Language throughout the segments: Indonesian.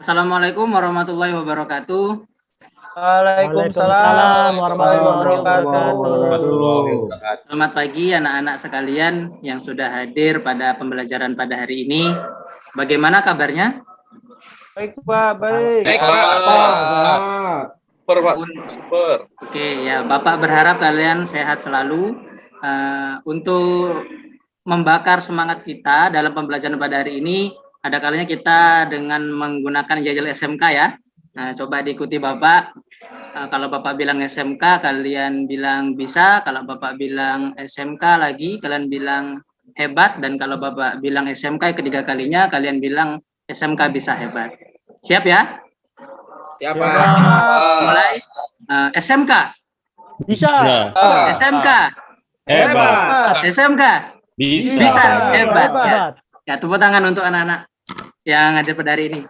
Assalamualaikum warahmatullahi wabarakatuh. Waalaikumsalam Waalaikumsalam warahmatullahi warahmatullahi wabarakatuh. wabarakatuh. Selamat pagi anak-anak sekalian yang sudah hadir pada pembelajaran pada hari ini. Bagaimana kabarnya? Baik Pak, baik. Baik Pak, sehat. Super Pak, super. Oke, ya Bapak berharap kalian sehat selalu. Untuk membakar semangat kita dalam pembelajaran pada hari ini, ada kalanya kita dengan menggunakan jajal SMK ya. Nah, coba diikuti Bapak. Kalau Bapak bilang SMK, kalian bilang bisa. Kalau Bapak bilang SMK lagi, kalian bilang hebat. Dan kalau Bapak bilang SMK ketiga kalinya, kalian bilang SMK bisa hebat. Siap ya? Siap Siap, Pak. Mulai. SMK. Bisa. SMK. Hebat. SMK. Bisa. Hebat. Ya. Hebat. Ya, tepuk tangan untuk anak-anak yang hadir pada hari ini.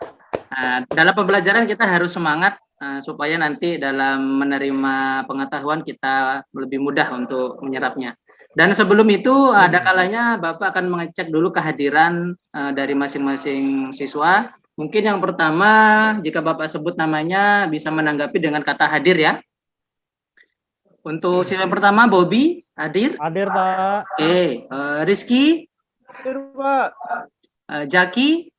Dalam pembelajaran kita harus semangat supaya nanti dalam menerima pengetahuan kita lebih mudah untuk menyerapnya. Dan sebelum itu ada kalanya Bapak akan mengecek dulu kehadiran dari masing-masing siswa. Mungkin yang pertama jika Bapak sebut namanya bisa menanggapi dengan kata hadir ya. Untuk siswa yang pertama Bobby hadir. Hadir, Pak. Oke, Rizky, Hadir Pak. Jaki.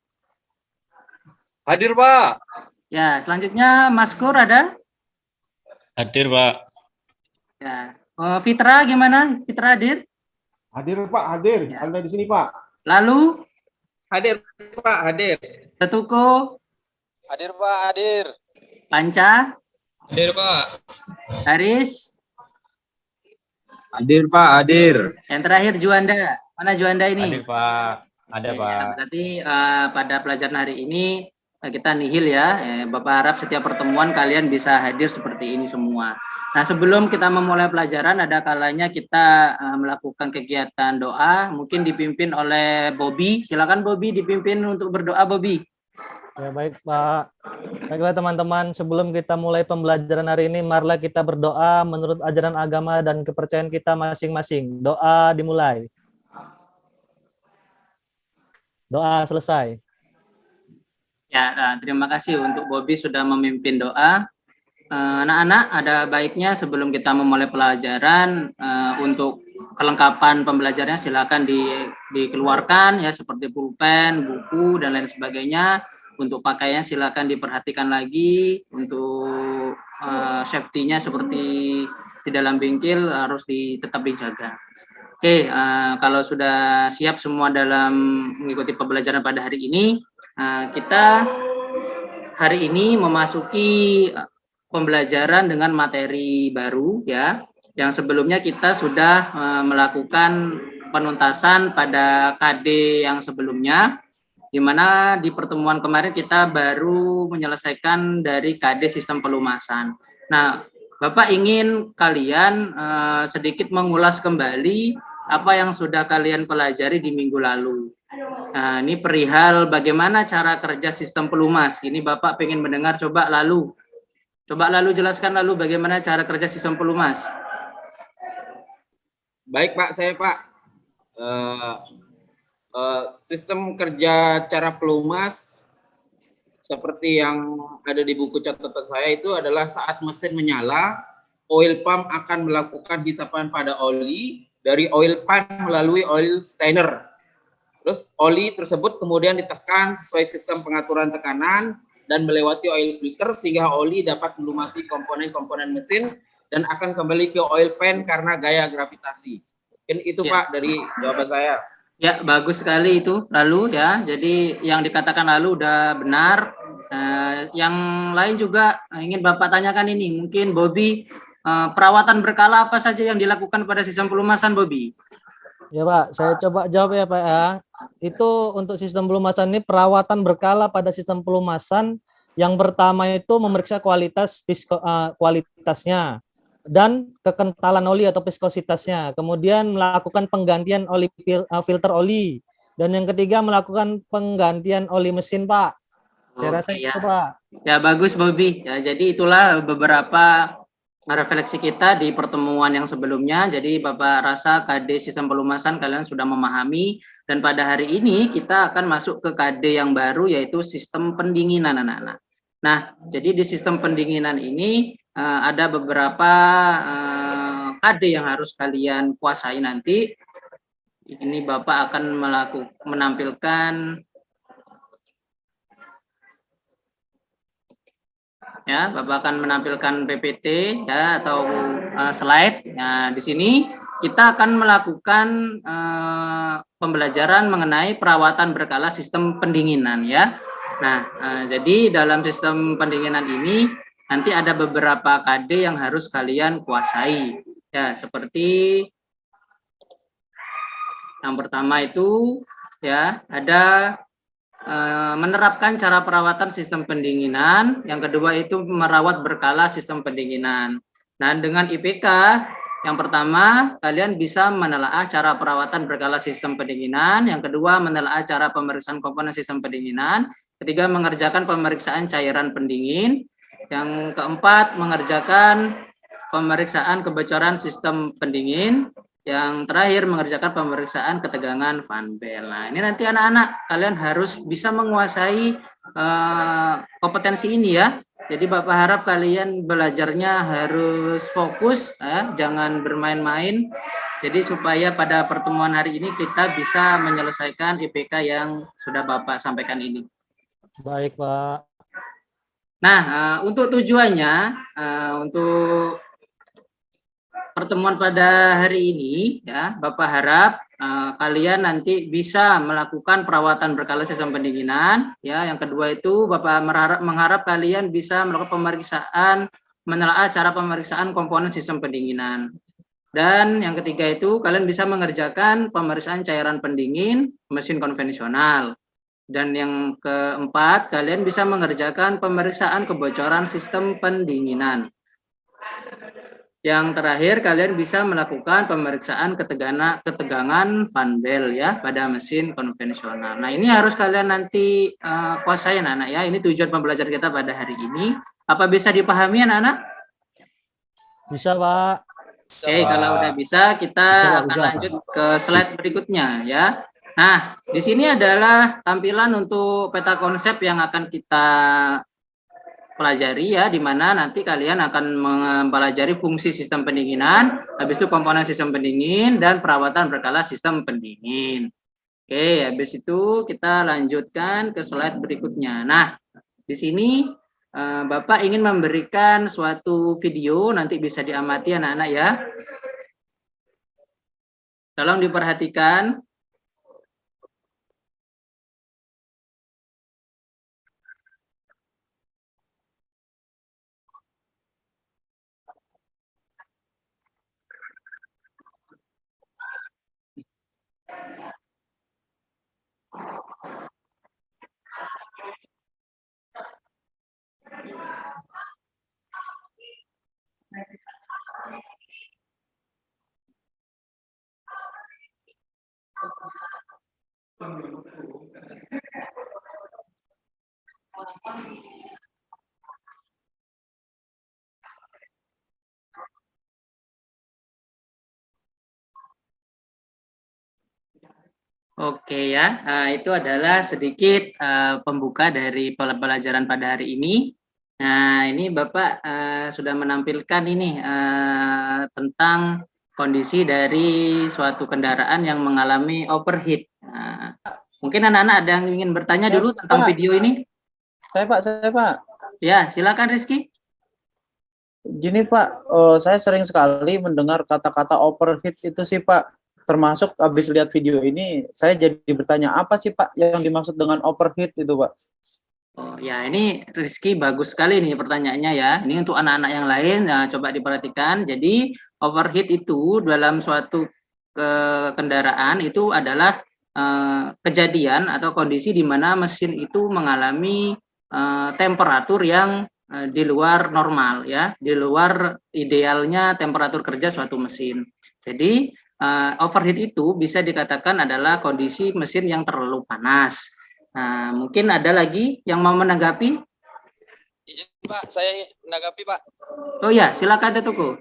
Hadir Pak. Ya, selanjutnya Mas Kur ada? Hadir, Pak. Ya. Fitra gimana? Fitra hadir? Hadir Pak, hadir. Ya. Ada di sini Pak. Lalu Hadir Pak, hadir. Tetuko, Hadir Pak, hadir. Panca, Hadir Pak. Haris, Hadir Pak, hadir. yang terakhir Juanda. Mana Juanda ini? Hadir, Pak. Ada, Oke, Pak. ya, berarti pada pelajaran hari ini kita nihil ya. Bapak harap setiap pertemuan kalian bisa hadir seperti ini semua. Nah, sebelum kita memulai pelajaran, ada kalanya kita melakukan kegiatan doa, mungkin dipimpin oleh Bobby. Silakan Bobby dipimpin untuk berdoa, Bobby. Ya, baik, Pak. Baiklah teman-teman, sebelum kita mulai pembelajaran hari ini, marilah kita berdoa menurut ajaran agama dan kepercayaan kita masing-masing. Doa dimulai. Doa selesai. Ya, terima kasih untuk Bobby sudah memimpin doa. Anak-anak, ada baiknya sebelum kita memulai pelajaran, untuk kelengkapan pembelajarannya silakan dikeluarkan ya, seperti pulpen, buku dan lain sebagainya. Untuk pakaiannya silakan diperhatikan lagi. Untuk safety-nya seperti di dalam bengkel harus tetap dijaga. Oke, kalau sudah siap semua dalam mengikuti pembelajaran pada hari ini, kita hari ini memasuki pembelajaran dengan materi baru ya. Yang sebelumnya kita sudah melakukan penuntasan pada KD yang sebelumnya, di mana di pertemuan kemarin kita baru menyelesaikan dari KD sistem pelumasan. Nah, Bapak ingin kalian sedikit mengulas kembali apa yang sudah kalian pelajari di minggu lalu. Nah, ini perihal bagaimana cara kerja sistem pelumas. Ini Bapak pengen mendengar, coba lalu jelaskan lalu bagaimana cara kerja sistem pelumas. Baik Pak, saya Pak. Sistem kerja cara pelumas seperti yang ada di buku catatan saya itu adalah saat mesin menyala, oil pump akan melakukan hisapan pada oli dari oil pan melalui oil stainer. Terus oli tersebut kemudian ditekan sesuai sistem pengaturan tekanan dan melewati oil filter sehingga oli dapat melumasi komponen-komponen mesin dan akan kembali ke oil pan karena gaya gravitasi. Mungkin itu Ya. Pak dari jawaban saya. Ya, bagus sekali itu lalu ya. Jadi yang dikatakan lalu udah benar. Yang lain juga ingin Bapak tanyakan ini. Mungkin Bobby, perawatan berkala apa saja yang dilakukan pada sistem pelumasan, Bobby? Ya, Pak, saya coba jawab ya, Pak ya. Itu untuk sistem pelumasan ini perawatan berkala pada sistem pelumasan. Yang pertama itu memeriksa kualitasnya dan kekentalan oli atau viskositasnya. Kemudian melakukan penggantian oli filter oli. Dan yang ketiga melakukan penggantian oli mesin, Pak. Saya rasa Oke, itu, ya. Pak. Ya, bagus Bobby. Ya, jadi itulah beberapa refleksi kita di pertemuan yang sebelumnya. Jadi Bapak rasa KD sistem pelumasan kalian sudah memahami, dan pada hari ini kita akan masuk ke KD yang baru, yaitu sistem pendinginan anak-anak. Nah, jadi di sistem pendinginan ini ada beberapa KD yang harus kalian kuasai nanti. Ini Bapak akan menampilkan ya, Bapak akan menampilkan PPT ya atau slide. Nah, di sini kita akan melakukan pembelajaran mengenai perawatan berkala sistem pendinginan ya. Nah, jadi dalam sistem pendinginan ini nanti ada beberapa KD yang harus kalian kuasai. Ya, seperti yang pertama itu ya ada menerapkan cara perawatan sistem pendinginan, yang kedua itu merawat berkala sistem pendinginan. Nah, dengan IPK yang pertama kalian bisa menelaah cara perawatan berkala sistem pendinginan, yang kedua menelaah cara pemeriksaan komponen sistem pendinginan, ketiga mengerjakan pemeriksaan cairan pendingin, yang keempat mengerjakan pemeriksaan kebocoran sistem pendingin, yang terakhir mengerjakan pemeriksaan ketegangan Van Bell. Nah, ini nanti anak-anak kalian harus bisa menguasai kompetensi ini ya. Jadi Bapak harap kalian belajarnya harus fokus ya, jangan bermain-main. Jadi supaya pada pertemuan hari ini kita bisa menyelesaikan IPK yang sudah Bapak sampaikan ini. Baik, Pak. Nah, untuk tujuannya, untuk pertemuan pada hari ini ya, Bapak harap kalian nanti bisa melakukan perawatan berkala sistem pendinginan ya. Yang kedua itu Bapak mengharap kalian bisa melakukan pemeriksaan, menelaah cara pemeriksaan komponen sistem pendinginan. Dan yang ketiga itu kalian bisa mengerjakan pemeriksaan cairan pendingin mesin konvensional. Dan yang keempat kalian bisa mengerjakan pemeriksaan kebocoran sistem pendinginan. Yang terakhir kalian bisa melakukan pemeriksaan ketegangan Van Bell ya pada mesin konvensional. Nah, ini harus kalian nanti kuasai anak-anak ya. Ini tujuan pembelajaran kita pada hari ini. Apa bisa dipahami anak-anak? Bisa, Pak. Oke, kalau udah bisa kita akan lanjut ke slide berikutnya ya. Nah, di sini adalah tampilan untuk peta konsep yang akan kita pelajari ya, di mana nanti kalian akan mempelajari fungsi sistem pendinginan, habis itu komponen sistem pendingin dan perawatan berkala sistem pendingin. Oke, habis itu kita lanjutkan ke slide berikutnya. Nah, di sini Bapak ingin memberikan suatu video, nanti bisa diamati anak-anak ya. Tolong diperhatikan. Oke ya, itu adalah sedikit pembuka dari pelajaran pada hari ini. Nah, ini Bapak sudah menampilkan ini tentang kondisi dari suatu kendaraan yang mengalami overheat. Nah, mungkin anak-anak ada yang ingin bertanya dulu tentang Pak. video ini? Saya Pak. Ya, silakan Rizky. Gini Pak, saya sering sekali mendengar kata-kata overheat itu sih Pak. Termasuk habis lihat video ini, saya jadi bertanya apa sih Pak yang dimaksud dengan overheat itu Pak? Oh ya, ini Rizky bagus sekali nih pertanyaannya ya. Ini untuk anak-anak yang lain, coba diperhatikan. Jadi overheat itu dalam suatu kendaraan itu adalah kejadian atau kondisi di mana mesin itu mengalami temperatur yang di luar normal ya, di luar idealnya temperatur kerja suatu mesin. Jadi overheat itu bisa dikatakan adalah kondisi mesin yang terlalu panas. Nah, mungkin ada lagi yang mau menanggapi? Izin Pak, saya menanggapi Pak. Oh ya, silakan Tetuku.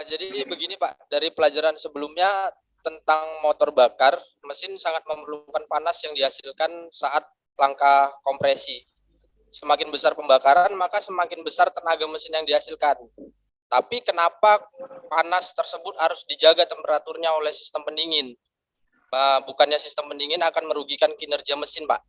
Jadi begini Pak, dari pelajaran sebelumnya tentang motor bakar, mesin sangat memerlukan panas yang dihasilkan saat langkah kompresi. Semakin besar pembakaran, maka semakin besar tenaga mesin yang dihasilkan. Tapi kenapa panas tersebut harus dijaga temperaturnya oleh sistem pendingin? Bukannya sistem pendingin akan merugikan kinerja mesin Pak?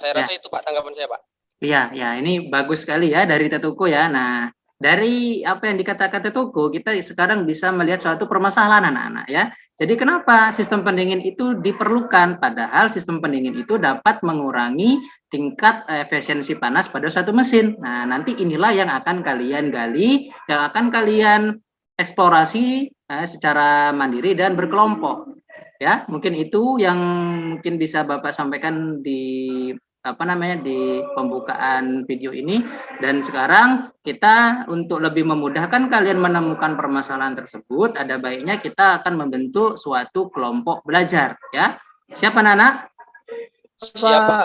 Saya Ya. rasa itu Pak tanggapan saya Pak. Iya, ya, ini bagus sekali ya dari Tetuku ya. Nah, dari apa yang dikatakan Tetuku, kita sekarang bisa melihat suatu permasalahan anak-anak ya. Jadi kenapa sistem pendingin itu diperlukan? Padahal sistem pendingin itu dapat mengurangi tingkat efisiensi panas pada suatu mesin. Nah, nanti inilah yang akan kalian gali, yang akan kalian eksplorasi secara mandiri dan berkelompok. Ya, mungkin itu yang mungkin bisa Bapak sampaikan di di pembukaan video ini. Dan sekarang kita untuk lebih memudahkan kalian menemukan permasalahan tersebut, ada baiknya kita akan membentuk suatu kelompok belajar ya. Siapa anak-anak? Siapa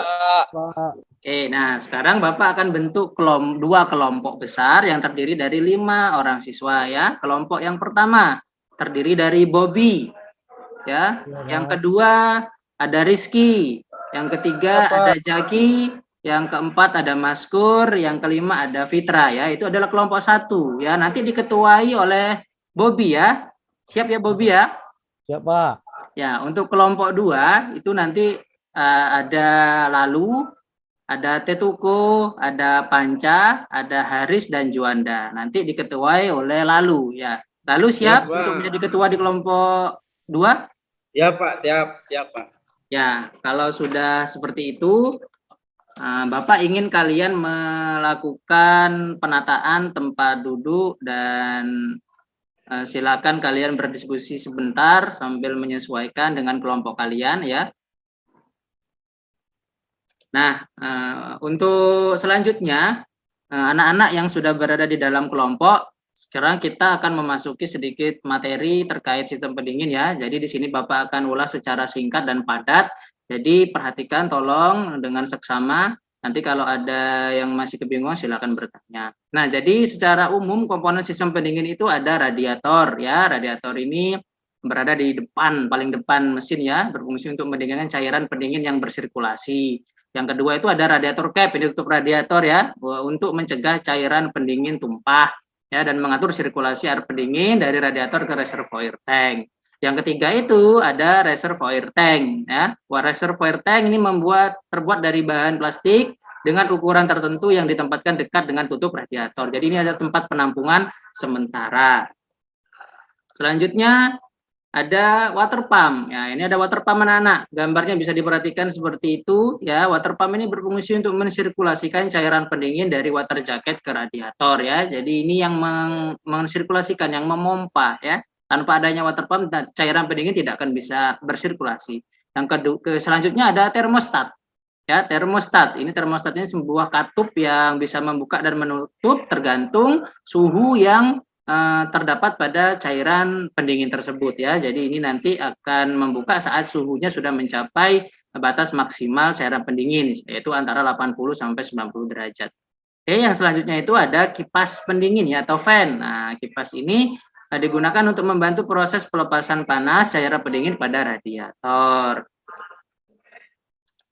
Pak. Oke, nah sekarang Bapak akan bentuk dua kelompok besar yang terdiri dari 5 orang siswa ya. Kelompok yang pertama terdiri dari Bobby ya. Yang kedua ada Rizky, yang ketiga ada Jaki, yang keempat ada Maskur, yang kelima ada Fitra ya. Itu adalah kelompok 1 ya. Nanti diketuai oleh Bobby ya. Siap ya Bobby ya? Siap Pak. Ya, untuk kelompok 2 itu nanti ada Lalu, ada Tetuko, ada Panca, ada Haris dan Juanda. Nanti diketuai oleh Lalu ya. Lalu siap untuk menjadi ketua di kelompok 2? Ya Pak, siap Pak. Ya, kalau sudah seperti itu, Bapak ingin kalian melakukan penataan tempat duduk dan silakan kalian berdiskusi sebentar sambil menyesuaikan dengan kelompok kalian ya. Nah, untuk selanjutnya, anak-anak yang sudah berada di dalam kelompok, sekarang kita akan memasuki sedikit materi terkait sistem pendingin ya. Jadi di sini Bapak akan ulas secara singkat dan padat. Jadi perhatikan tolong dengan seksama. Nanti kalau ada yang masih kebingungan silakan bertanya. Nah, jadi secara umum komponen sistem pendingin itu ada radiator ya. Radiator ini berada di depan, paling depan mesin ya, berfungsi untuk mendinginkan cairan pendingin yang bersirkulasi. Yang kedua itu ada radiator cap, ini tutup radiator ya, untuk mencegah cairan pendingin tumpah ya dan mengatur sirkulasi air pendingin dari radiator ke reservoir tank. Yang ketiga itu ada reservoir tank ya. Reservoir tank ini terbuat dari bahan plastik dengan ukuran tertentu yang ditempatkan dekat dengan tutup radiator. Jadi ini ada tempat penampungan sementara. Selanjutnya ada water pump. Ya, ini ada water pump anak-anak. Gambarnya bisa diperhatikan seperti itu ya. Water pump ini berfungsi untuk mensirkulasikan cairan pendingin dari water jacket ke radiator ya. Jadi ini yang mensirkulasikan, yang memompa ya. Tanpa adanya water pump cairan pendingin tidak akan bisa bersirkulasi. Yang selanjutnya ada termostat. Ya, termostat. Ini termostat ini sebuah katup yang bisa membuka dan menutup tergantung suhu yang terdapat pada cairan pendingin tersebut ya. Jadi ini nanti akan membuka saat suhunya sudah mencapai batas maksimal cairan pendingin yaitu antara 80 sampai 90 derajat. Oke, yang selanjutnya itu ada kipas pendingin ya atau fan. Nah, kipas ini digunakan untuk membantu proses pelepasan panas cairan pendingin pada radiator.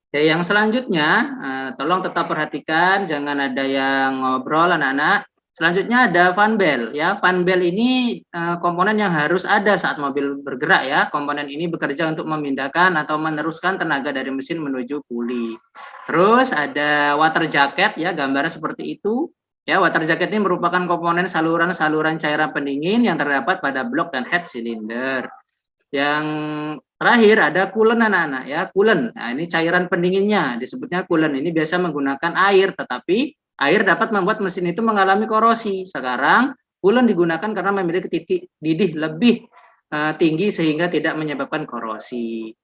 Oke, yang selanjutnya tolong tetap perhatikan jangan ada yang ngobrol anak-anak. Selanjutnya ada fan bell ya. Fan bell ini komponen yang harus ada saat mobil bergerak ya. Komponen ini bekerja untuk memindahkan atau meneruskan tenaga dari mesin menuju puli. Terus ada water jacket ya, gambarnya seperti itu. Ya, water jacket ini merupakan komponen saluran-saluran cairan pendingin yang terdapat pada blok dan head cylinder. Yang terakhir ada coolant anak-anak ya, coolant. Nah, ini cairan pendinginnya disebutnya coolant. Ini biasa menggunakan air, tetapi air dapat membuat mesin itu mengalami korosi. Sekarang coolant digunakan karena memiliki titik didih lebih tinggi sehingga tidak menyebabkan korosi.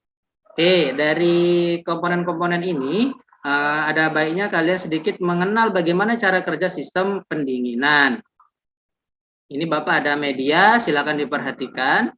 Oke, dari komponen-komponen ini ada baiknya kalian sedikit mengenal bagaimana cara kerja sistem pendinginan. Ini Bapak ada media, silakan diperhatikan.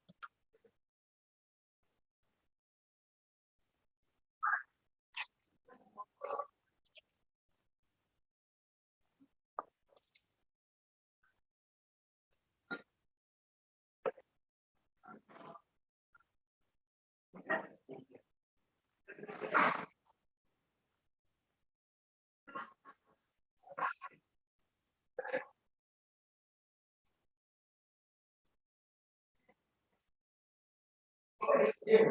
Ya,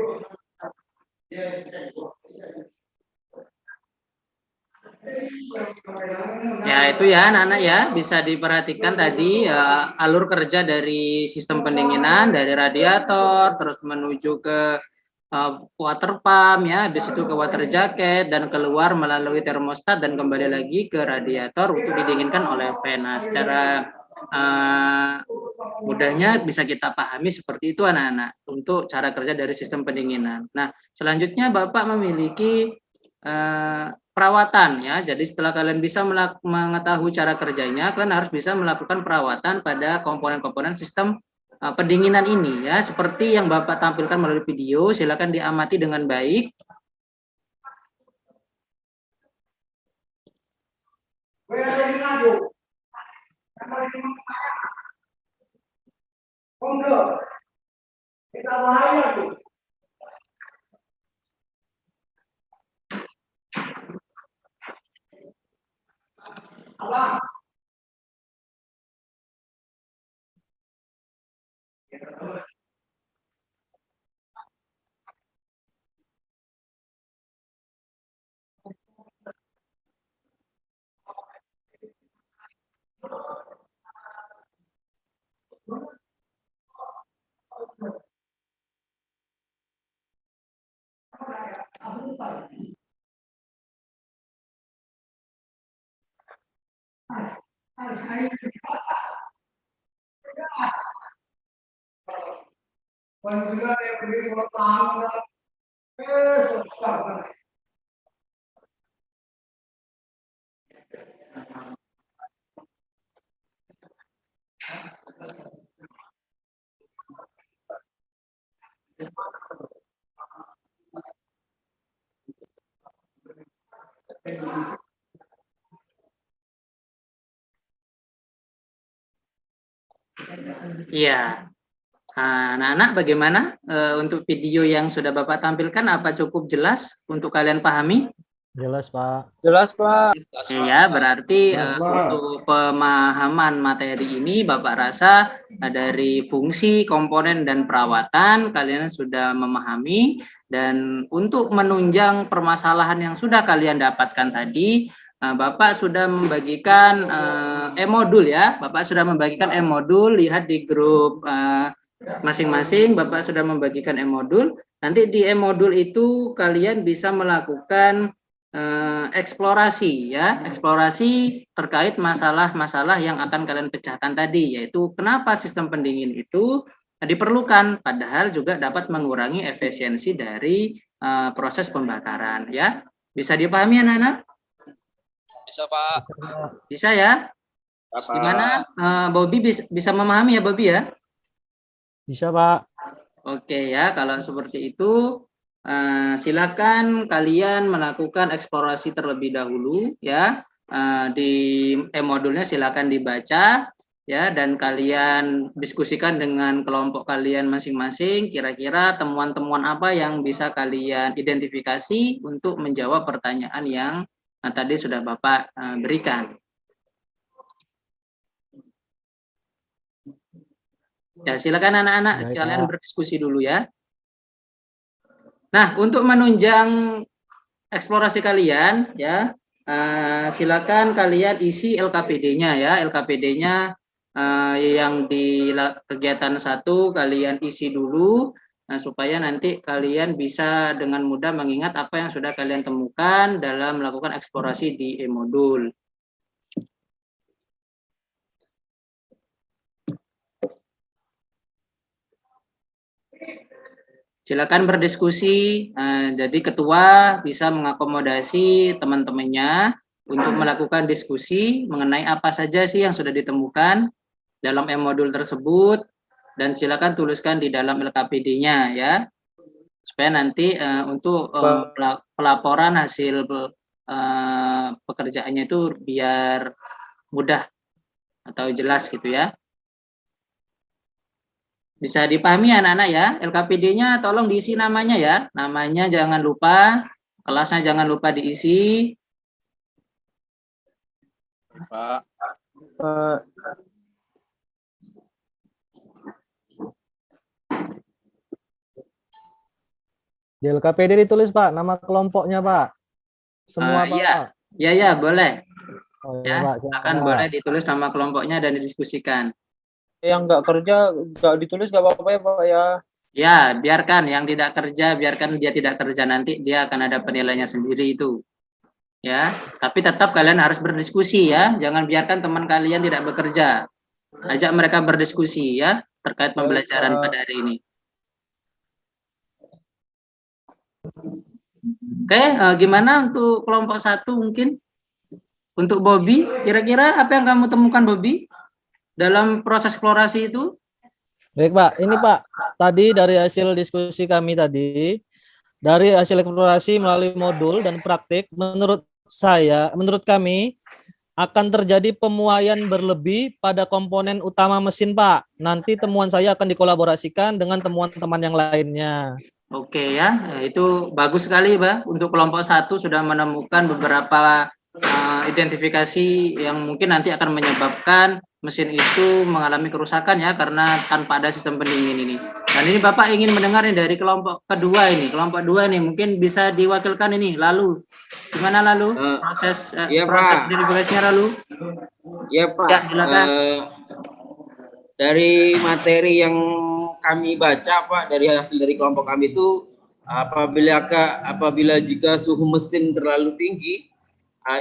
itu ya anak-anak ya, bisa diperhatikan tadi alur kerja dari sistem pendinginan, dari radiator, terus menuju ke water pump ya, habis itu ke water jacket, dan keluar melalui termostat dan kembali lagi ke radiator untuk didinginkan oleh fan. Nah, secara mudahnya bisa kita pahami seperti itu anak-anak, untuk cara kerja dari sistem pendinginan. Nah, selanjutnya Bapak memiliki perawatan ya. Jadi setelah kalian bisa mengetahui cara kerjanya, kalian harus bisa melakukan perawatan pada komponen-komponen sistem pendinginan ini ya. Seperti yang Bapak tampilkan melalui video, silakan diamati dengan baik. Iya. Anak-anak bagaimana untuk video yang sudah Bapak tampilkan, apa cukup jelas untuk kalian pahami? Jelas, Pak. Jelas, Pak. Ya, berarti Jelas, Pak. untuk pemahaman materi ini Bapak rasa dari fungsi, komponen, dan perawatan kalian sudah memahami, dan untuk menunjang permasalahan yang sudah kalian dapatkan tadi, Bapak sudah membagikan e-modul ya. Bapak sudah membagikan e-modul, lihat di grup masing-masing Bapak sudah membagikan e-modul. Nanti di e-modul itu kalian bisa melakukan eksplorasi ya, eksplorasi terkait masalah-masalah yang akan kalian pecahkan tadi, yaitu kenapa sistem pendingin itu diperlukan, padahal juga dapat mengurangi efisiensi dari proses pembakaran ya. Bisa dipahami anak-anak? Bisa, Pak. Bisa ya? Gimana Bobby bisa memahami ya Bobby ya? Bisa, Pak. Oke ya, kalau seperti itu silakan kalian melakukan eksplorasi terlebih dahulu ya. Di e-modulnya silakan dibaca ya, dan kalian diskusikan dengan kelompok kalian masing-masing, kira-kira temuan-temuan apa yang bisa kalian identifikasi untuk menjawab pertanyaan yang tadi sudah Bapak berikan. Ya, silakan anak-anak kalian berdiskusi dulu ya. Nah, untuk menunjang eksplorasi kalian ya, silakan kalian isi LKPD-nya ya. LKPD-nya yang di kegiatan 1 kalian isi dulu, supaya nanti kalian bisa dengan mudah mengingat apa yang sudah kalian temukan dalam melakukan eksplorasi di e-modul. Silakan berdiskusi, jadi ketua bisa mengakomodasi teman-temannya untuk melakukan diskusi mengenai apa saja sih yang sudah ditemukan dalam e-modul tersebut, dan silakan tuliskan di dalam LKPD-nya ya, supaya nanti untuk pelaporan hasil pekerjaannya itu biar mudah atau jelas gitu ya. Bisa dipahami anak-anak ya, LKPD-nya tolong diisi namanya ya, namanya jangan lupa, kelasnya jangan lupa diisi. Pak. Di LKPD ditulis Pak, nama kelompoknya Pak. Semua Pak. Iya, ya, boleh. Oh, Ya, Pak, silakan Pak. boleh ditulis nama kelompoknya dan didiskusikan. Yang nggak kerja nggak ditulis nggak apa-apa ya Pak ya. Ya, biarkan yang tidak kerja, biarkan dia tidak kerja, nanti dia akan ada penilaiannya sendiri itu. Ya, tapi tetap kalian harus berdiskusi ya, jangan biarkan teman kalian tidak bekerja. Ajak mereka berdiskusi ya terkait pembelajaran pada hari ini. Oke, gimana untuk kelompok 1 mungkin? Untuk Bobby, kira-kira apa yang kamu temukan Bobby dalam proses eksplorasi itu? Baik Pak, ini Pak, tadi dari hasil diskusi kami tadi, dari hasil eksplorasi melalui modul dan praktik, menurut kami akan terjadi pemuaian berlebih pada komponen utama mesin Pak. Nanti temuan saya akan dikolaborasikan dengan temuan-teman yang lainnya. Oke ya, itu bagus sekali Pak. Untuk kelompok 1 sudah menemukan beberapa identifikasi yang mungkin nanti akan menyebabkan mesin itu mengalami kerusakan ya karena tanpa ada sistem pendingin ini. Dan ini Bapak ingin mendengar nih dari kelompok kedua ini. Kelompok 2 nih mungkin bisa diwakilkan ini. Lalu gimana lalu proses verifikasinya lalu? Ya Pak. Ya, silakan. Dari materi yang kami baca Pak, dari hasil dari kelompok kami itu apabila jika suhu mesin terlalu tinggi,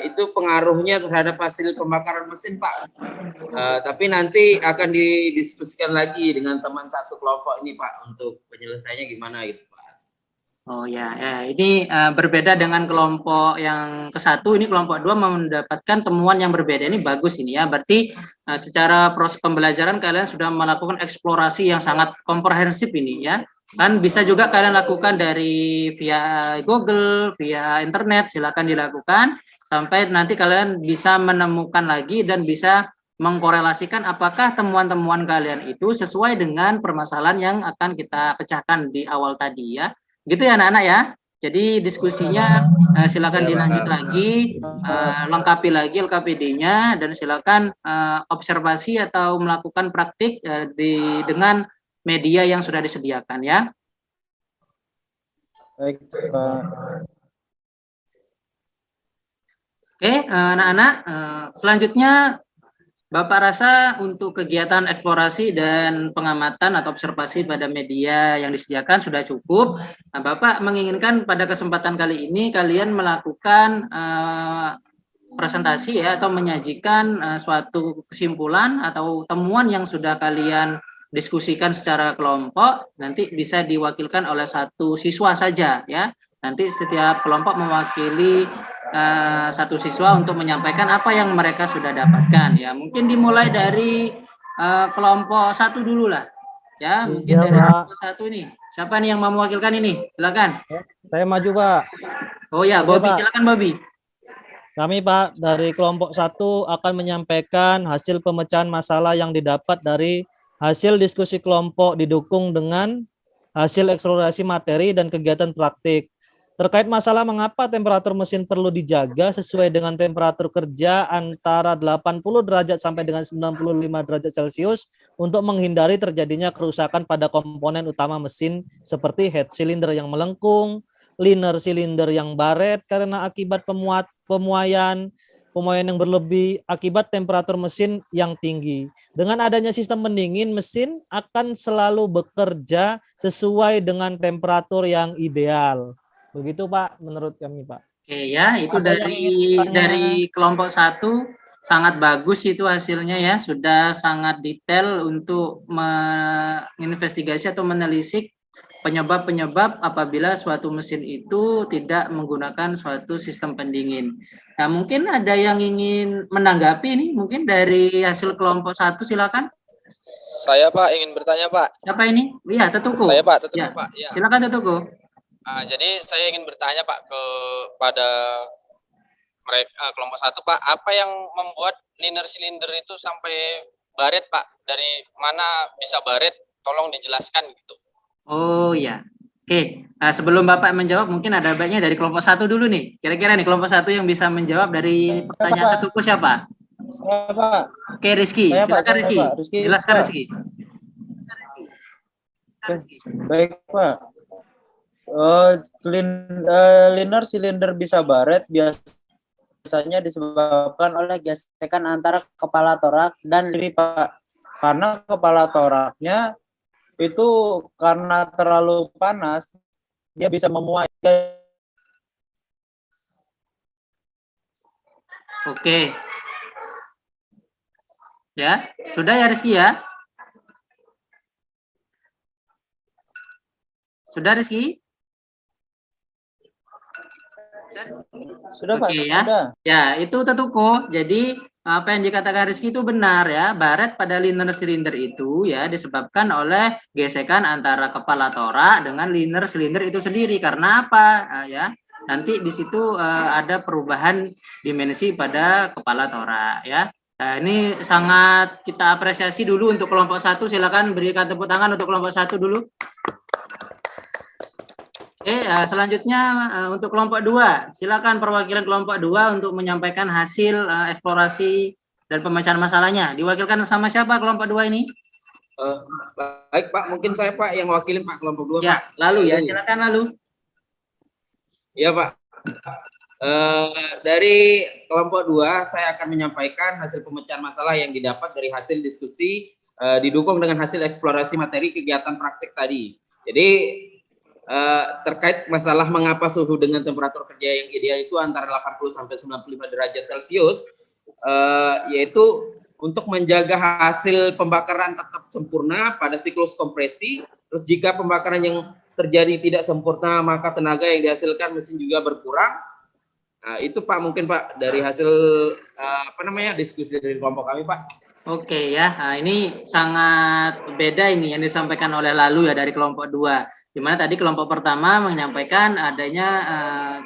itu pengaruhnya terhadap hasil pembakaran mesin Pak. Tapi nanti akan didiskusikan lagi dengan teman satu kelompok ini Pak untuk penyelesaiannya gimana gitu Pak. Oh ya, ini berbeda dengan kelompok yang ke-1, ini kelompok 2 mendapatkan temuan yang berbeda. Ini bagus ini ya, berarti secara proses pembelajaran kalian sudah melakukan eksplorasi yang sangat komprehensif ini ya. Kan bisa juga kalian lakukan dari via Google, via internet, silakan dilakukan sampai nanti kalian bisa menemukan lagi dan bisa mengkorelasikan apakah temuan-temuan kalian itu sesuai dengan permasalahan yang akan kita pecahkan di awal tadi ya. Gitu ya anak-anak ya. Jadi diskusinya silakan dilanjut lagi, lengkapi lagi LKPD-nya dan silakan observasi atau melakukan praktik dengan media yang sudah disediakan ya. Baik Pak. Oke, anak-anak, selanjutnya Bapak rasa untuk kegiatan eksplorasi dan pengamatan atau observasi pada media yang disediakan sudah cukup. Nah, Bapak menginginkan pada kesempatan kali ini kalian melakukan presentasi ya atau menyajikan suatu kesimpulan atau temuan yang sudah kalian diskusikan secara kelompok, nanti bisa diwakilkan oleh satu siswa saja ya. Nanti setiap kelompok mewakili satu siswa untuk menyampaikan apa yang mereka sudah dapatkan ya. Mungkin dimulai dari kelompok 1 dulu lah ya, mungkin dari kelompok 1 ini. Siapa nih yang mau mewakilkan ini? Silakan. Saya maju Pak. Oh ya, Bobby, silakan Bobby. Kami Pak dari kelompok 1 akan menyampaikan hasil pemecahan masalah yang didapat dari hasil diskusi kelompok didukung dengan hasil eksplorasi materi dan kegiatan praktik. Terkait masalah mengapa temperatur mesin perlu dijaga sesuai dengan temperatur kerja antara 80 derajat sampai dengan 95 derajat Celcius untuk menghindari terjadinya kerusakan pada komponen utama mesin seperti head cylinder yang melengkung, liner cylinder yang baret karena akibat pemuaian yang berlebih akibat temperatur mesin yang tinggi. Dengan adanya sistem pendingin, mesin akan selalu bekerja sesuai dengan temperatur yang ideal. Begitu Pak, menurut kami Pak. Oke ya, itu dari kelompok 1 sangat bagus itu hasilnya ya, sudah sangat detail untuk menginvestigasi atau menelisik penyebab-penyebab apabila suatu mesin itu tidak menggunakan suatu sistem pendingin. Nah, mungkin ada yang ingin menanggapi ini, mungkin dari hasil kelompok 1 silakan. Saya Pak ingin bertanya Pak. Siapa ini? Iya, Tetuku. Saya Pak, Tetuku ya. Pak. Ya. Silakan Tetuku. Jadi saya ingin bertanya Pak kepada mereka kelompok 1 Pak, apa yang membuat liner silinder itu sampai baret Pak? Dari mana bisa baret? Tolong dijelaskan gitu. Oh ya, oke. Sebelum Bapak menjawab, mungkin ada baiknya dari kelompok 1 dulu nih. Kira-kira nih kelompok 1 yang bisa menjawab dari pertanyaan Tetuku siapa? Pak. Oke, Rizky. Silakan Rizky. Jelaskan Rizky. Baik Pak. Liner silinder bisa baret biasanya disebabkan oleh gesekan antara kepala torak dan diri, Pak. Karena kepala toraknya itu karena terlalu panas, dia bisa memuai. Oke. Ya, sudah ya Rizky ya? Sudah Rizky? Sudah, Pak. Oke, ya. Sudah. Ya, itu Tetuko. Jadi apa yang dikatakan Rizky itu benar ya. Baret pada liner silinder itu ya disebabkan oleh gesekan antara kepala torak dengan liner silinder itu sendiri. Karena apa? Ya, nanti di situ ada perubahan dimensi pada kepala torak ya. Nah, ini sangat kita apresiasi dulu untuk kelompok 1. Silakan berikan tepuk tangan untuk kelompok 1 dulu. Oke, selanjutnya untuk kelompok 2. Silakan perwakilan kelompok 2 untuk menyampaikan hasil eksplorasi dan pemecahan masalahnya. Diwakilkan sama siapa kelompok 2 ini? Baik Pak, mungkin saya Pak yang wakilin Pak kelompok 2 Ya, Pak. lalu ya, silakan lalu. Iya Pak. Dari kelompok 2 saya akan menyampaikan hasil pemecahan masalah yang didapat dari hasil diskusi didukung dengan hasil eksplorasi materi kegiatan praktik tadi. Jadi terkait masalah mengapa suhu dengan temperatur kerja yang ideal itu antara 80 sampai 95 derajat Celcius, yaitu untuk menjaga hasil pembakaran tetap sempurna pada siklus kompresi. Terus jika pembakaran yang terjadi tidak sempurna, maka tenaga yang dihasilkan mesin juga berkurang. Nah, itu Pak mungkin Pak dari hasil diskusi dari kelompok kami Pak. Oke ya, nah, ini sangat beda ini yang disampaikan oleh lalu ya dari kelompok 2. Di mana tadi kelompok pertama menyampaikan adanya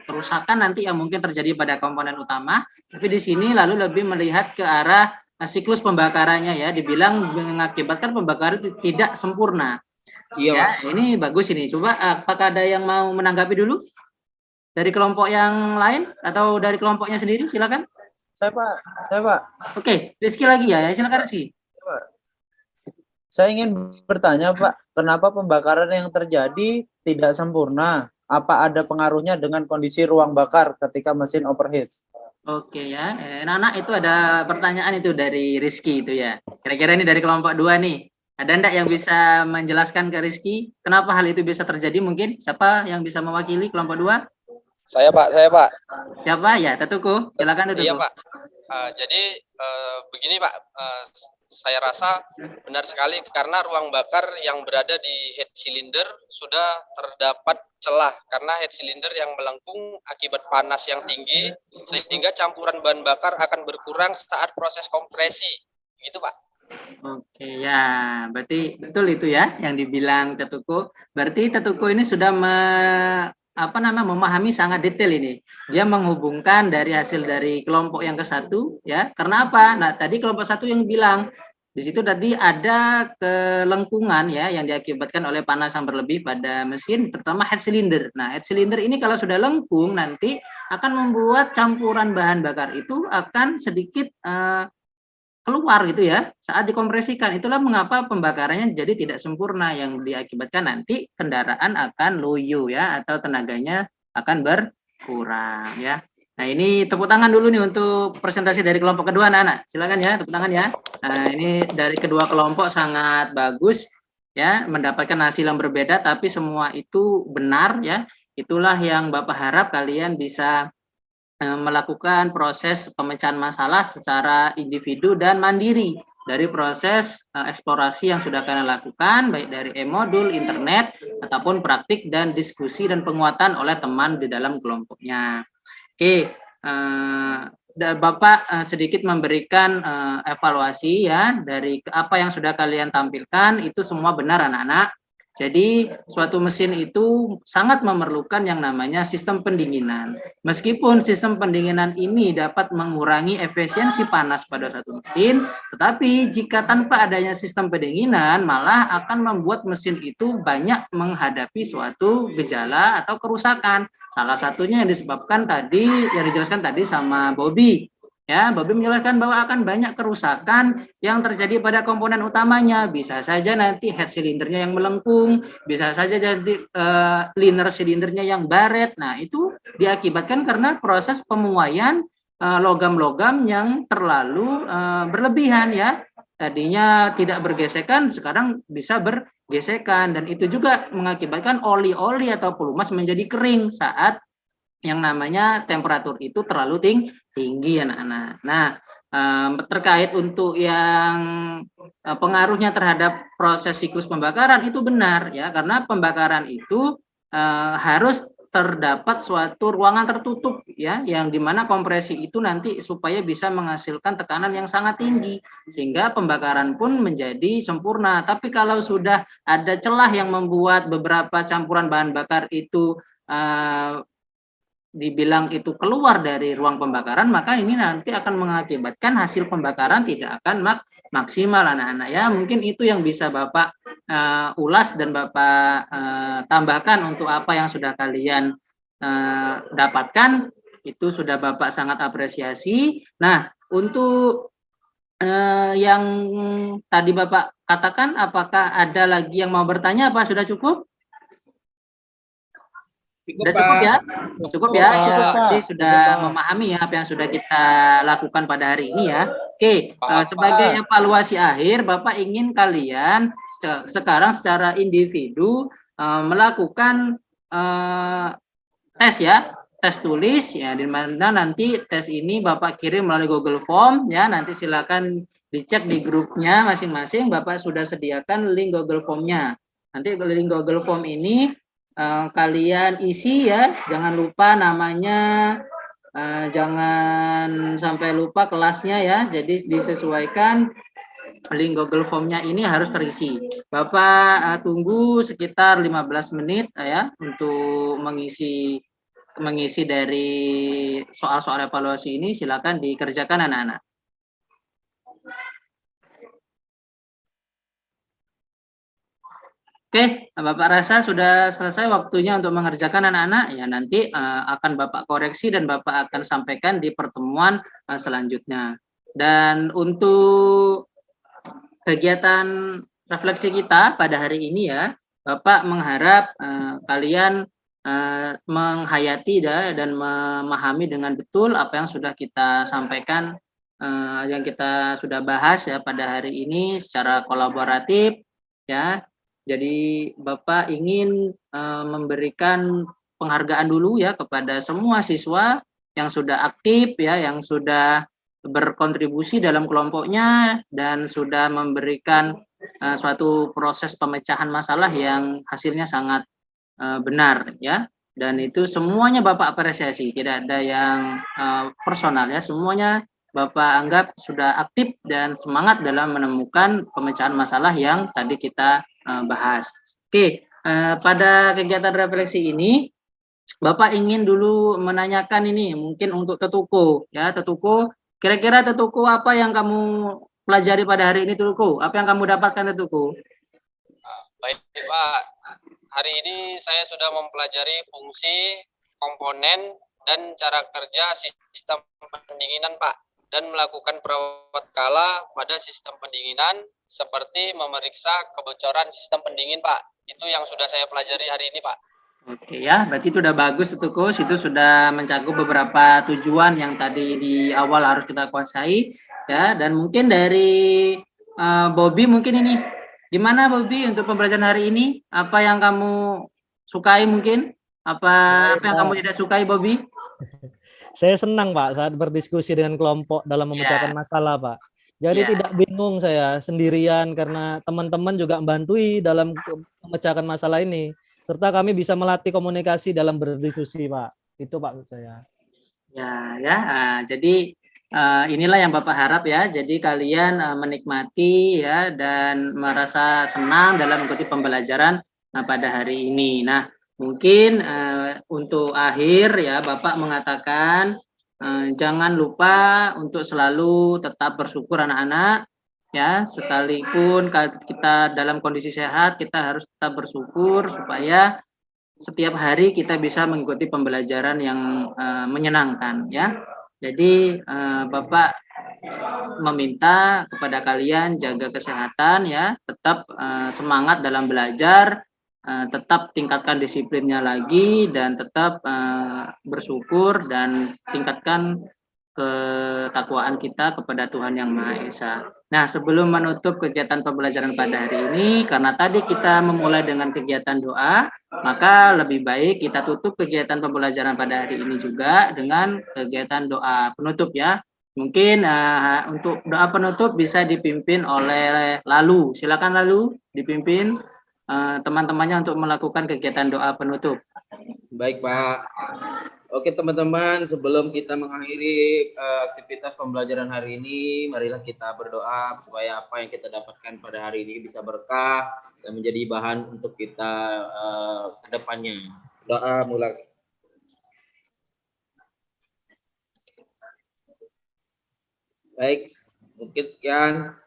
kerusakan nanti yang mungkin terjadi pada komponen utama, tapi di sini lalu lebih melihat ke arah siklus pembakarannya ya, dibilang mengakibatkan pembakaran tidak sempurna. Iya, ya, ini bagus ini. Coba apakah ada yang mau menanggapi dulu dari kelompok yang lain atau dari kelompoknya sendiri? Silakan. Saya Pak. Oke, Rizky lagi ya. Silakan Rizky. Saya ingin bertanya Pak, kenapa pembakaran yang terjadi tidak sempurna? Apa ada pengaruhnya dengan kondisi ruang bakar ketika mesin overheat? Oke ya, Nana itu ada pertanyaan itu dari Rizky itu ya. Kira-kira ini dari kelompok 2 nih. Ada enggak yang bisa menjelaskan ke Rizky kenapa hal itu bisa terjadi mungkin? Siapa yang bisa mewakili kelompok 2? Saya Pak. Siapa ya? Tetuku, silakan Tetuku. Iya Pak. Jadi begini Pak, saya rasa benar sekali karena ruang bakar yang berada di head cylinder sudah terdapat celah karena head cylinder yang melengkung akibat panas yang tinggi sehingga campuran bahan bakar akan berkurang saat proses kompresi. Gitu Pak. Oke ya, berarti betul itu ya yang dibilang Tetuku. Berarti Tetuku ini sudah memahami sangat detail ini. Dia menghubungkan dari hasil dari kelompok yang ke-1 ya. Karena apa? Nah, tadi kelompok 1 yang bilang di situ tadi ada kelengkungan ya yang diakibatkan oleh panas yang berlebih pada mesin terutama head cylinder. Nah, head cylinder ini kalau sudah lengkung nanti akan membuat campuran bahan bakar itu akan sedikit keluar gitu ya saat dikompresikan. Itulah mengapa pembakarannya jadi tidak sempurna yang diakibatkan nanti kendaraan akan loyo ya atau tenaganya akan berkurang ya. Nah, ini tepuk tangan dulu nih untuk presentasi dari kelompok kedua anak-anak. Silakan ya, tepuk tangan ya. Nah, ini dari kedua kelompok sangat bagus ya, mendapatkan hasil yang berbeda tapi semua itu benar ya. Itulah yang Bapak harap kalian bisa melakukan proses pemecahan masalah secara individu dan mandiri dari proses eksplorasi yang sudah kalian lakukan baik dari e-modul, internet ataupun praktik dan diskusi dan penguatan oleh teman di dalam kelompoknya. Oke, Bapak sedikit memberikan evaluasi ya dari apa yang sudah kalian tampilkan itu semua benar anak-anak. Jadi suatu mesin itu sangat memerlukan yang namanya sistem pendinginan. Meskipun sistem pendinginan ini dapat mengurangi efisiensi panas pada satu mesin, tetapi jika tanpa adanya sistem pendinginan malah akan membuat mesin itu banyak menghadapi suatu gejala atau kerusakan. Salah satunya yang disebabkan tadi, yang dijelaskan tadi sama Bobby. Ya, Bobby menjelaskan bahwa akan banyak kerusakan yang terjadi pada komponen utamanya. Bisa saja nanti head silindernya yang melengkung, bisa saja jadi liner silindernya yang baret. Nah, itu diakibatkan karena proses pemuaian logam-logam yang terlalu berlebihan ya. Tadinya tidak bergesekan, sekarang bisa bergesekan, dan itu juga mengakibatkan oli-oli atau pelumas menjadi kering saat yang namanya temperatur itu terlalu tinggi anak-anak. Nah, terkait untuk yang pengaruhnya terhadap proses siklus pembakaran itu benar ya, karena pembakaran itu harus terdapat suatu ruangan tertutup ya, yang dimana kompresi itu nanti supaya bisa menghasilkan tekanan yang sangat tinggi sehingga pembakaran pun menjadi sempurna. Tapi kalau sudah ada celah yang membuat beberapa campuran bahan bakar itu dibilang itu keluar dari ruang pembakaran, maka ini nanti akan mengakibatkan hasil pembakaran tidak akan maksimal anak-anak ya. Mungkin itu yang bisa Bapak ulas dan Bapak tambahkan untuk apa yang sudah kalian dapatkan, itu sudah Bapak sangat apresiasi. Nah, untuk yang tadi Bapak katakan, apakah ada lagi yang mau bertanya, apa sudah cukup? Sudah cukup ya? Cukup ya? Cukup, Jadi sudah memahami ya apa yang sudah kita lakukan pada hari ini ya. Oke, sebagai evaluasi akhir, Bapak ingin kalian sekarang secara individu melakukan tes ya, tes tulis ya, di mana nanti tes ini Bapak kirim melalui Google Form ya. Nanti silakan dicek di grupnya masing-masing. Bapak sudah sediakan link Google Form-nya. Nanti link Google Form ini kalian isi ya, jangan lupa namanya, jangan sampai lupa kelasnya ya. Jadi disesuaikan link Google Form-nya ini harus terisi. Bapak tunggu sekitar 15 menit ya untuk mengisi dari soal-soal evaluasi ini. Silakan dikerjakan anak-anak. Oke, Bapak rasa sudah selesai waktunya untuk mengerjakan anak-anak. Ya, nanti akan Bapak koreksi dan Bapak akan sampaikan di pertemuan selanjutnya. Dan untuk kegiatan refleksi kita pada hari ini ya, Bapak mengharap kalian menghayati dan memahami dengan betul apa yang sudah kita sampaikan, yang kita sudah bahas ya pada hari ini secara kolaboratif ya. Jadi Bapak ingin memberikan penghargaan dulu ya kepada semua siswa yang sudah aktif ya, yang sudah berkontribusi dalam kelompoknya dan sudah memberikan suatu proses pemecahan masalah yang hasilnya sangat benar ya. Dan itu semuanya Bapak apresiasi, tidak ada yang personal ya, semuanya Bapak anggap sudah aktif dan semangat dalam menemukan pemecahan masalah yang tadi kita bahas. Oke, pada kegiatan refleksi ini Bapak ingin dulu menanyakan ini mungkin untuk Tetuko ya. Tetuko, kira-kira Tetuko apa yang kamu pelajari pada hari ini Tetuko? Apa yang kamu dapatkan Tetuko? Baik Pak, hari ini saya sudah mempelajari fungsi, komponen, dan cara kerja sistem pendinginan Pak, dan melakukan perawat kala pada sistem pendinginan seperti memeriksa kebocoran sistem pendingin Pak. Itu yang sudah saya pelajari hari ini Pak. Oke ya, berarti itu udah bagus itu Coach, itu sudah mencakup beberapa tujuan yang tadi di awal harus kita kuasai ya. Dan mungkin dari Bobby mungkin ini, gimana Bobby untuk pembelajaran hari ini? Apa yang kamu sukai mungkin? Apa yang kamu tidak sukai Bobby? Saya senang Pak saat berdiskusi dengan kelompok dalam memecahkan masalah Pak. Jadi tidak bingung saya sendirian karena teman-teman juga membantui dalam memecahkan masalah ini. Serta kami bisa melatih komunikasi dalam berdiskusi Pak. Itu Pak saya. Jadi inilah yang Bapak harap ya. Jadi kalian menikmati ya dan merasa senang dalam mengikuti pembelajaran pada hari ini. Nah, mungkin untuk akhir ya Bapak mengatakan jangan lupa untuk selalu tetap bersyukur anak-anak ya, sekalipun kita dalam kondisi sehat kita harus tetap bersyukur supaya setiap hari kita bisa mengikuti pembelajaran yang menyenangkan ya. Jadi Bapak meminta kepada kalian jaga kesehatan ya, tetap semangat dalam belajar, tetap tingkatkan disiplinnya lagi dan tetap bersyukur dan tingkatkan ketakwaan kita kepada Tuhan Yang Maha Esa. Nah, sebelum menutup kegiatan pembelajaran pada hari ini, karena tadi kita memulai dengan kegiatan doa, maka lebih baik kita tutup kegiatan pembelajaran pada hari ini juga dengan kegiatan doa penutup ya. Mungkin untuk doa penutup bisa dipimpin oleh Lalu. Silakan Lalu dipimpin teman-temannya untuk melakukan kegiatan doa penutup. Baik Pak. Oke teman-teman, sebelum kita mengakhiri aktivitas pembelajaran hari ini, marilah kita berdoa supaya apa yang kita dapatkan pada hari ini bisa berkah dan menjadi bahan untuk kita ke depannya. Doa mulai. Baik, mungkin sekian.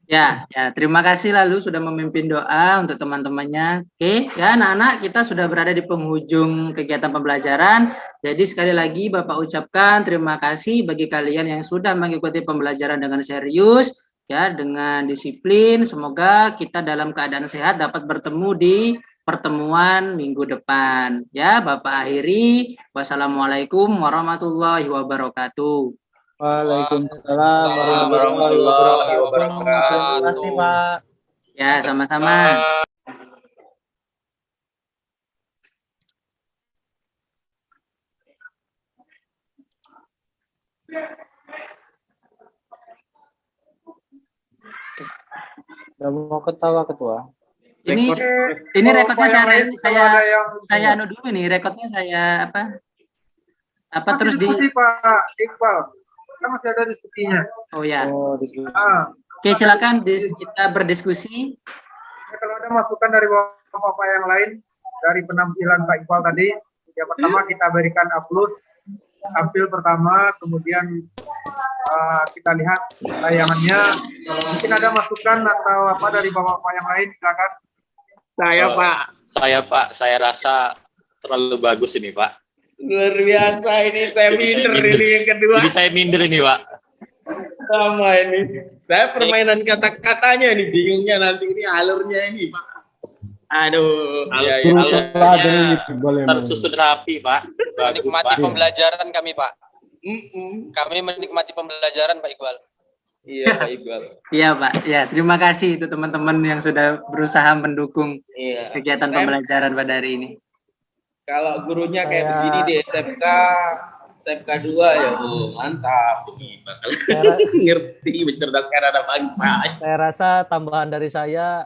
Ya, terima kasih Lalu sudah memimpin doa untuk teman-temannya. Oke, ya anak-anak, kita sudah berada di penghujung kegiatan pembelajaran. Jadi sekali lagi Bapak ucapkan terima kasih bagi kalian yang sudah mengikuti pembelajaran dengan serius, ya, dengan disiplin. Semoga kita dalam keadaan sehat dapat bertemu di pertemuan minggu depan. Ya, Bapak akhiri. Wassalamualaikum warahmatullahi wabarakatuh. Waalaikumsalam warahmatullahi wabarakatuh. Terima kasih, Pak. Ya, sama-sama. Udah mau ketawa ketua. Ini rekodnya saya anu dulu nih, rekodnya saya apa terus di Pak Iqbal. Kita masih ada diskusinya. Oh ya. Oh, diskusi. Oke, silakan kita berdiskusi. Kalau ada masukan dari bapak-bapak yang lain dari penampilan Pak Iqbal tadi, yang pertama kita berikan A+, tampil pertama, kemudian kita lihat tayangannya. Mungkin ada masukan atau apa dari bapak-bapak yang lain, silakan. Saya rasa terlalu bagus ini Pak. Luar biasa ini, saya minder ini yang kedua. Jadi saya minder ini Pak. Sama ini. Saya permainan kata-katanya ini, bingungnya nanti ini alurnya ini Pak. Aduh, Alurnya tersusun rapi Pak. Bagus Menikmati Pak. pembelajaran kami Pak. Kami menikmati pembelajaran Pak Iqbal. Iya Pak Iqbal. Iya Pak, ya terima kasih itu teman-teman yang sudah berusaha mendukung kegiatan pembelajaran pada hari ini. Kalau gurunya kayak begini di SMK 2 ya, mantap ini bakal ngerti mencerdaskan anak bangsa. Saya rasa tambahan dari saya,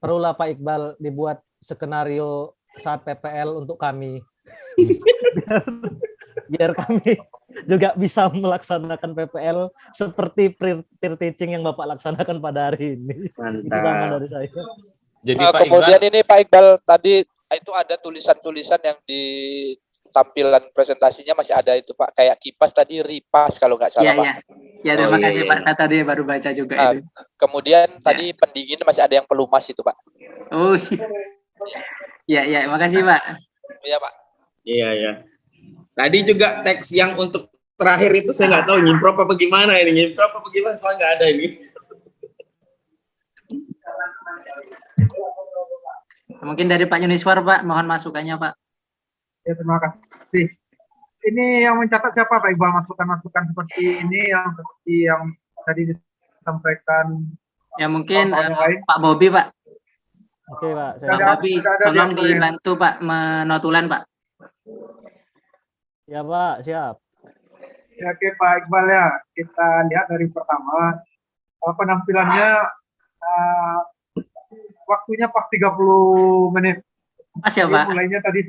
perlulah Pak Iqbal dibuat skenario saat PPL untuk kami. biar kami juga bisa melaksanakan PPL seperti peer teaching yang Bapak laksanakan pada hari ini. Itu tambahan dari saya. Jadi Pak Kemudian Iqbal, ini Pak Iqbal tadi itu ada tulisan-tulisan yang di tampilan presentasinya masih ada itu Pak, kayak kipas tadi ripas kalau nggak salah Pak. Ya terima kasih Pak, saya tadi baru baca juga itu. Kemudian tadi pendingin masih ada yang pelumas itu Pak. Oh iya, makasih Pak. Iya Pak. Iya. Tadi juga teks yang untuk terakhir itu saya nggak tahu nyimprop apa gimana ini, soalnya nggak ada ini. Mungkin dari Pak Yuniswar Pak, mohon masukannya Pak. Ya, terima kasih. Ini yang mencatat siapa Pak Iqbal, masukan-masukan seperti ini yang tadi disampaikan? Ya mungkin Pak Bobi Pak. Oke Pak. Pak Bobi, tolong dibantu Pak menotulen Pak. Ya Pak, siap. Ya, oke Pak Iqbal ya, kita lihat dari pertama penampilannya waktunya pas 30 menit. Pas ya Pak? Mulainya tadi.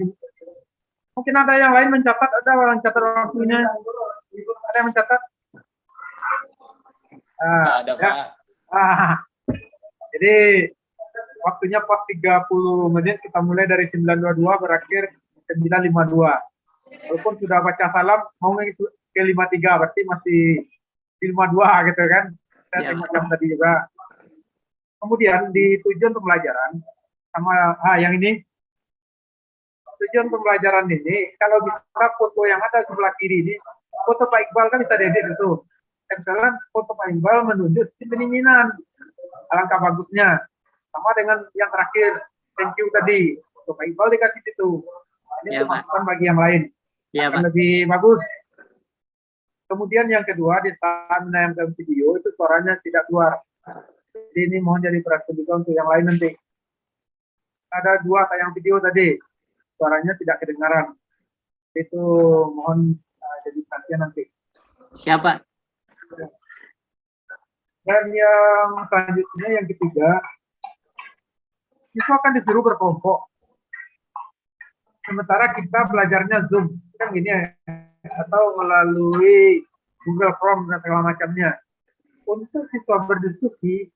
Mungkin ada yang lain mencatat, ada yang mencatat waktunya. Ada yang mencatat? ada ya. Pak. Jadi waktunya pas 30 menit, kita mulai dari 9.22 berakhir 9.52. Walaupun sudah baca salam, mau ke 53, berarti masih 52 gitu kan. Saya macam tadi juga. Kemudian di tujuan pembelajaran, sama yang ini, tujuan pembelajaran ini, kalau bisa foto yang ada sebelah kiri ini, foto Pak Iqbal kan bisa diedit itu. Tempelan foto Pak Iqbal menunjuk sistem pendinginan. Alangkah bagusnya. Sama dengan yang terakhir, thank you tadi. Foto Pak Iqbal dikasih situ. Ini Ya, untuk Pak. masukan bagi yang lain. Iya, Akan Pak. lebih bagus. Kemudian yang kedua, di saat menayangkan video itu suaranya tidak keluar. Jadi ini mohon jadi perhatian juga untuk yang lain nanti. Ada 2 tayang video tadi, suaranya tidak kedengaran. Itu mohon jadi perhatian nanti. Siapa? Dan yang selanjutnya, yang ketiga, itu akan disuruh berkelompok. Sementara kita belajarnya Zoom, kan gini ya, atau melalui Google Form dan segala macamnya. Untuk siswa berdiskusi,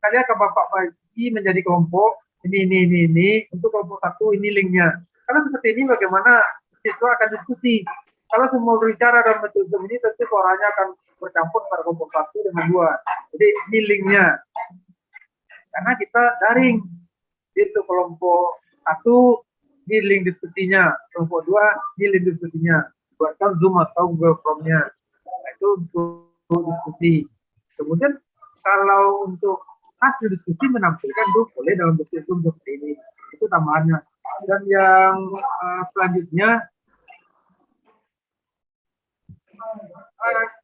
kalian ke Bapak bagi menjadi kelompok, ini, untuk kelompok 1, ini linknya. Karena seperti ini bagaimana siswa akan diskusi. Kalau semua berbicara dalam bentuk Zoom ini, tentu suaranya akan bercampur pada kelompok 1 dengan 2. Jadi ini linknya. Karena kita daring, itu kelompok 1, di link diskusinya, kelompok 2, di link diskusinya. Buatkan Zoom atau Google Form-nya. Nah, itu untuk diskusi. Kemudian kalau untuk hasil diskusi menampilkan tuh boleh dalam bentuk Zoom seperti ini. Itu tambahannya. Dan yang selanjutnya,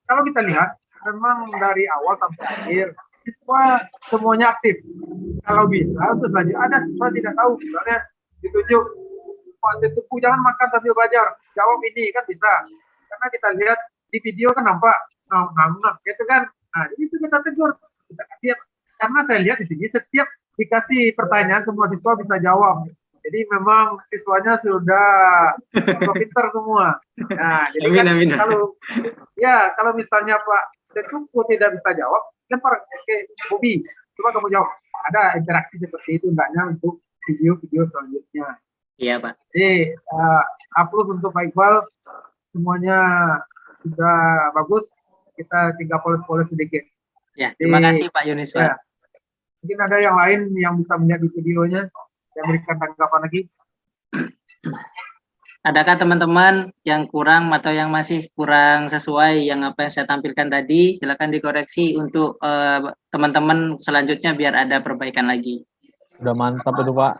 kalau kita lihat, memang dari awal sampai akhir, siswa semuanya aktif. Kalau bisa, terus saja ada siswa tidak tahu, misalnya ditunjuk, Pak Tetuku jangan makan sambil belajar, jawab ini, kan bisa. Karena kita lihat di video kan nampak, gitu kan. Nah, itu kita tegur, kita kasih. Karena saya lihat di sini, setiap dikasih pertanyaan, semua siswa bisa jawab. Jadi memang siswanya sudah pintar semua. Nah, jadi Amin. kalau misalnya Pak Tetuku tidak bisa jawab, lempar ke Bobi, coba kamu jawab. Ada interaksi seperti itu, enggaknya untuk video-video selanjutnya. Iya, Pak. Jadi upload untuk Pak Iqbal, semuanya sudah bagus. Kita tinggal poles-poles sedikit. Ya, terima kasih Pak Yuniswar. Ya. Mungkin ada yang lain yang bisa melihat di videonya, yang berikan tanggapan lagi. Adakah teman-teman yang kurang atau yang masih kurang sesuai yang apa yang saya tampilkan tadi? Silakan dikoreksi untuk teman-teman selanjutnya biar ada perbaikan lagi. Udah mantap itu Pak.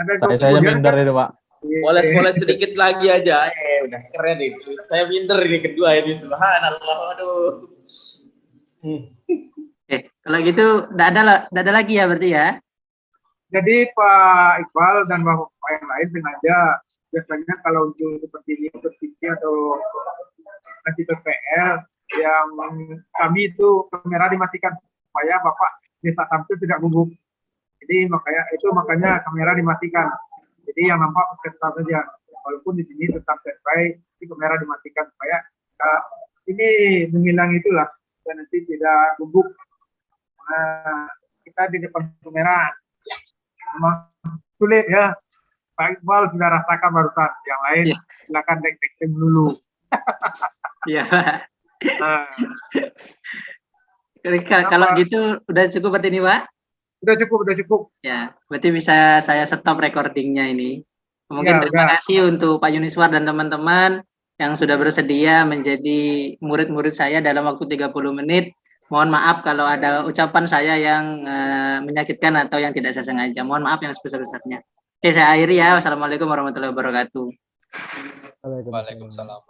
Ada Saya minder itu Pak. Poles-poles sedikit lagi aja. Udah keren itu. Saya pinter ini kedua ini. Subhanallah. Aduh. Oke, kalau gitu tidak ada lagi ya berarti ya. Jadi Pak Iqbal dan Bapak yang lain sengaja biasanya kalau untuk seperti ini, untuk PC atau nanti PPL yang kami itu kamera dimatikan supaya Bapak bisa tampil tidak gugup. Jadi makanya kamera dimatikan. Jadi yang nampak peserta saja. Walaupun di sini tetap standby, di kamera dimatikan supaya ini menghilang itulah dan nanti tidak gugup. Kita di depan kamera memang sulit ya. Pak Iqbal sudah rasakan barusan. Yang lain silakan dek-dek dulu. Iya. Kalau gitu udah cukup berarti ini Pak? Udah cukup. Ya, berarti bisa saya stop recordingnya ini. Mungkin terima kasih untuk Pak Yuniswar dan teman-teman yang sudah bersedia menjadi murid-murid saya dalam waktu 30 menit. Mohon maaf kalau ada ucapan saya yang menyakitkan atau yang tidak saya sengaja. Mohon maaf yang sebesar-besarnya. Oke, saya akhiri ya. Wassalamualaikum warahmatullahi wabarakatuh. Waalaikumsalam.